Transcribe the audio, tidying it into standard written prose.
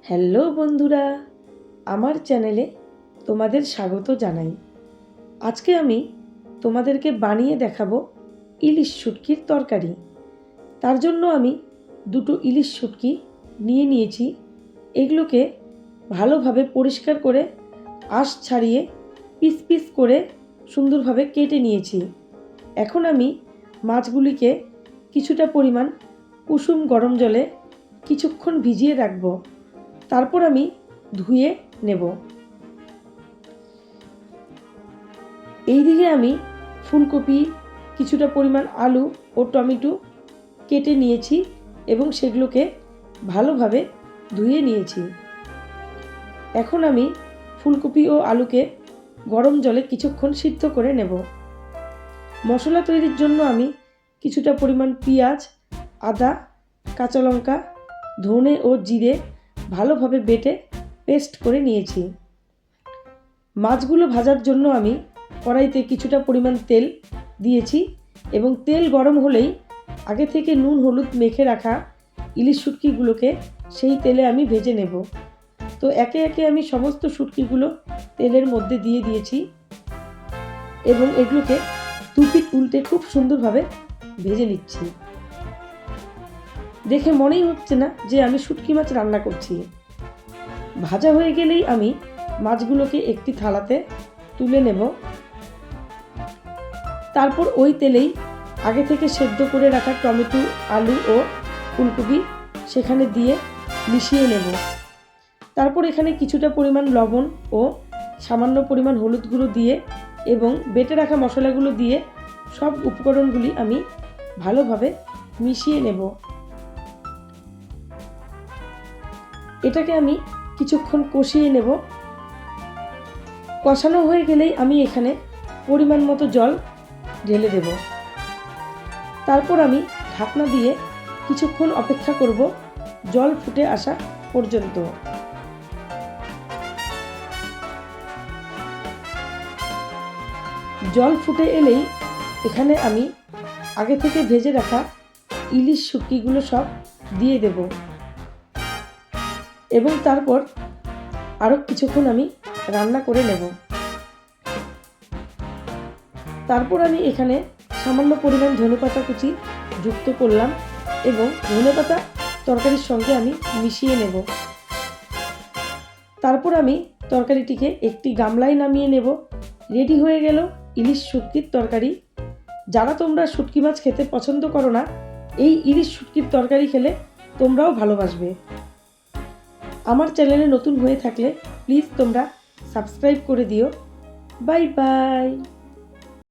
Hello বন্ধুরা, আমার চ্যানেলে তোমাদের স্বাগত জানাই। আজকে আমি তোমাদেরকে বানিয়ে দেখাবো ইলিশ শুটকির তরকারি। তার জন্য আমি দুটো ইলিশ শুটকি নিয়ে নিয়েছি। এগুলোকে ভালোভাবে পরিষ্কার করে আঁশ ছাড়িয়ে পিস পিস করে সুন্দরভাবে কেটে নিয়েছি। এখন আমি মাছগুলিকে কিছুটা পরিমাণ কুসুম গরম জলে কিছুক্ষণ ভিজিয়ে রাখবো। তারপর আমি ধুয়ে নেব। এইদিকে আমি ফুলকপি, কিছুটা পরিমাণ আলু ও টমেটো কেটে নিয়েছি এবং সেগুলোকে ভালোভাবে ধুয়ে নিয়েছি। এখন আমি ফুলকপি ও আলুকে গরম জলে কিছুক্ষণ সিদ্ধ করে নেব। মশলা তৈরির জন্য আমি কিছুটা পরিমাণ পেঁয়াজ, আদা, কাঁচা লঙ্কা, ধনে ও জিরে ভালোভাবে বেটে পেস্ট করে নিয়েছি। মাছগুলো ভাজার জন্য আমি কড়াইতে কিছুটা পরিমাণ তেল দিয়েছি এবং তেল গরম হলেই আগে থেকে নুন হলুদ মেখে রাখা ইলিশ শুটকিগুলোকে সেই তেলে আমি ভেজে নেব। তো একে একে আমি সমস্ত শুটকিগুলো তেলের মধ্যে দিয়ে দিয়েছি এবং এগুলোকে দুপিঠ উল্টে খুব সুন্দরভাবে ভেজে নিচ্ছি। দেখে মনেই হচ্ছে না যে আমি শুটকি মাছ রান্না করছি। ভাজা হয়ে গেলেই আমি মাছগুলোকে একটি থালাতে তুলে নেব। তারপর ওই তেলেই আগে থেকে সেদ্ধ করে রাখা টমেটো, আলু ও ফুলকপি সেখানে দিয়ে মিশিয়ে নেব। তারপর এখানে কিছুটা পরিমাণ লবণ ও সামান্য পরিমাণ হলুদ গুঁড়ো দিয়ে এবং বেটে রাখা মশলাগুলো দিয়ে সব উপকরণগুলি আমি ভালোভাবে মিশিয়ে নেব। এটাকে আমি কিছুক্ষণ কষিয়ে নেব। কষানো হয়ে গেলেই আমি এখানে পরিমাণ মতো জল ঢেলে দেব। তারপর আমি ঢাকনা দিয়ে কিছুক্ষণ অপেক্ষা করব জল ফুটে আসা পর্যন্ত। জল ফুটে এলেই এখানে আমি আগে থেকে ভেজে রাখা ইলিশ শুটকিগুলো সব দিয়ে দেব এবং তারপর আরও কিছুক্ষণ আমি রান্না করে নেব। তারপর আমি এখানে সামান্য পরিমাণ ধনেপাতা কুচি যুক্ত করলাম এবং ধনেপাতা তরকারির সঙ্গে আমি মিশিয়ে নেব। তারপর আমি তরকারিটিকে একটি গামলায় নামিয়ে নেব। রেডি হয়ে গেল ইলিশ শুটকির তরকারি। যারা তোমরা শুটকি মাছ খেতে পছন্দ করো না, এই ইলিশ শুটকির তরকারি খেলে তোমরাও ভালোবাসবে। আমার চ্যানেলে নতুন হয়ে থাকলে প্লিজ তোমরা সাবস্ক্রাইব করে দিও। Bye bye.